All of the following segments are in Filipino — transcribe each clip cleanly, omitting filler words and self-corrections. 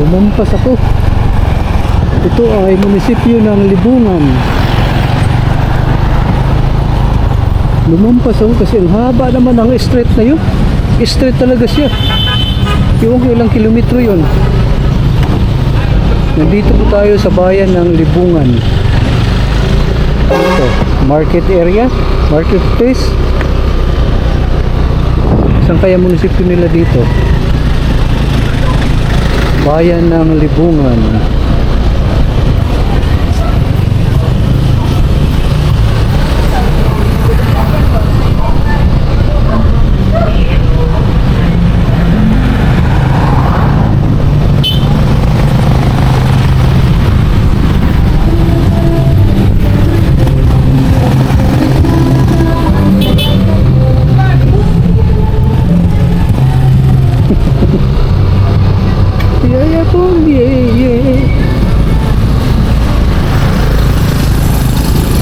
Lumampas ako. Ito ay munisipyo ng Libungan. Lumampas ako kasi ang haba naman ng street na yun. Street talaga siya. Yung ilang kilometro yun. Nandito po tayo sa bayan ng Libungan. Ito, market area, marketplace. Saan kaya munisipyo nila dito? Bayan ng Libungan.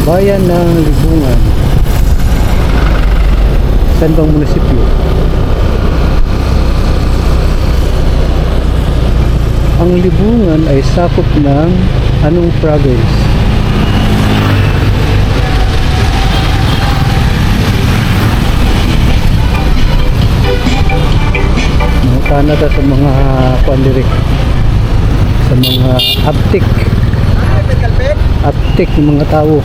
Bayan ng Libungan. Saan bang munisipyo? Ang Libungan ay sakop ng anong province? Mga Canada sa mga kuandirik, sa mga aptik ng mga tao.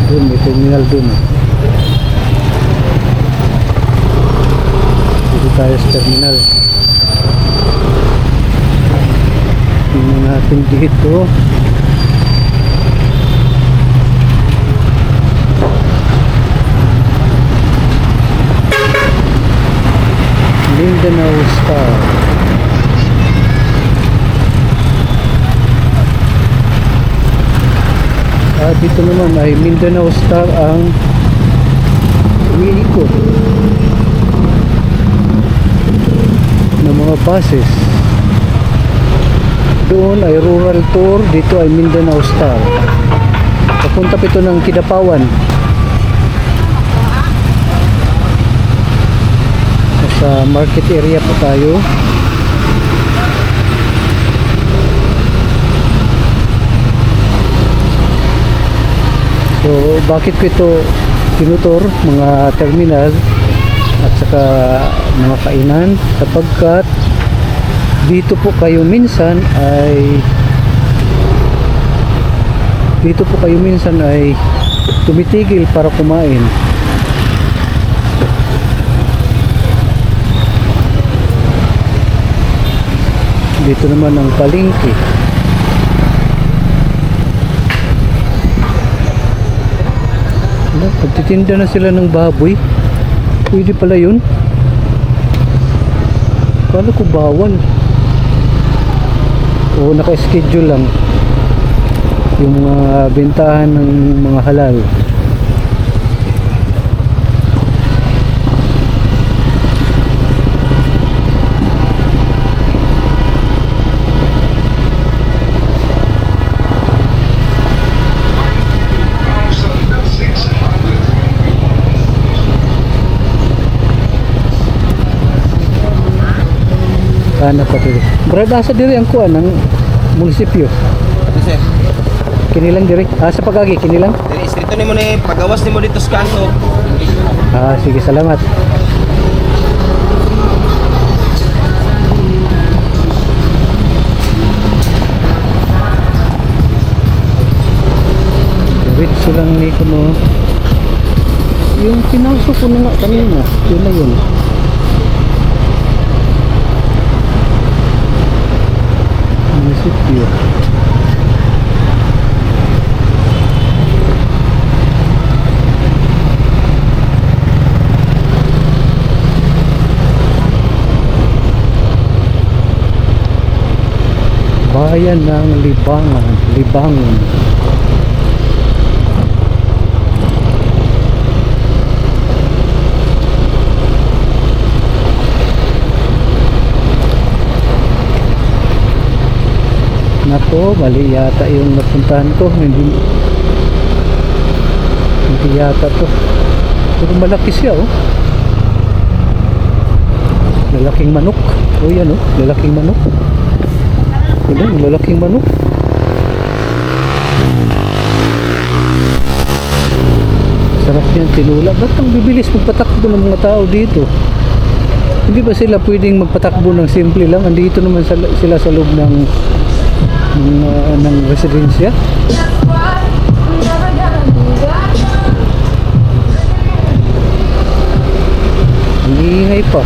Doon may terminal doon. Dito tayo sa terminal. Tingnan natin dito. Mindanao Star. Dito naman ay Mindanao Star ang umiikot ng mga buses. Doon ay rural tour, dito ay Mindanao Star. Papunta pa ito ng Kidapawan. Sa market area pa tayo. So, bakit ko ito tinutur, mga terminal at saka mga kainan? Sapagkat dito po kayo minsan ay tumitigil para kumain. Dito naman ang palengke. Pagtitinda na sila ng baboy. Pwede pala yun. Kala ko bawal. O naka-schedule lang yung mga bentahan ng mga halal. Kana pa diri. Brad, asa diri ang kuan ng munisipyo? Sir, Kinilang diri. Sa pagagi kinilang? dili istrito nimo ni pagawas nimo dito sa kanto. Sige, salamat. Diretso lang ni kuno. Yung pinasok ko na nga kanina, yun na yun. Munisipyo. Bayan ng Libangon. Nako, mali yata yung napuntahan ko. Hindi yata to. Pero malaki siya, oh. Malaking manok. Oh yan oh, lalaking manok. Yan, lalaking manok. Sarap yan, tinula. Ba't ang bibilis magpatakbo ng mga tao dito? Hindi ba sila pwedeng magpatakbo ng simple lang? Andito naman sila sa loob ng residensya. Ang iingay pa.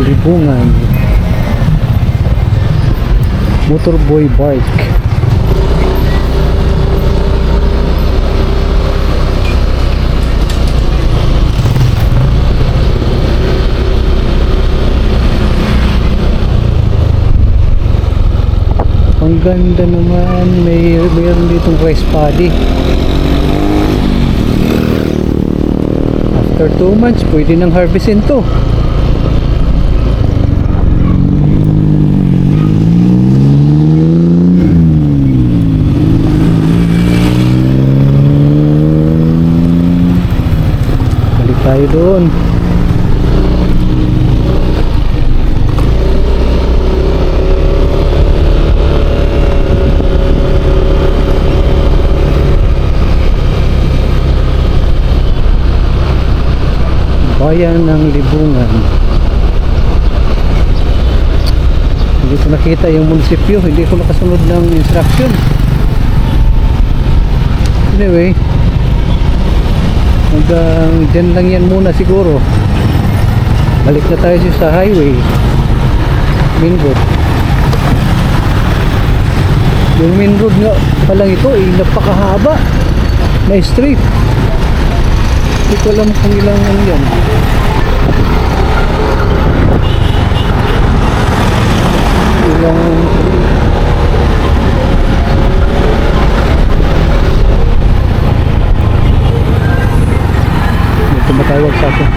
Libungan. Motorboy bike. Ang ganda naman, mayroon ditong rice paddy. After 2 months, pwede nang harvestin to. Balik tayo doon. Bayan ng Libungan. Hindi ko nakita yung munisipyo, hindi ko nakasunod ng instruction. Anyway, hanggang dyan lang yan muna siguro. Balik na tayo sa highway, main road. Yung main road nga palang ito ay napakahaba na street. Hindi ko alam kung ilang ano yan. Ilang ito matawag sa akin.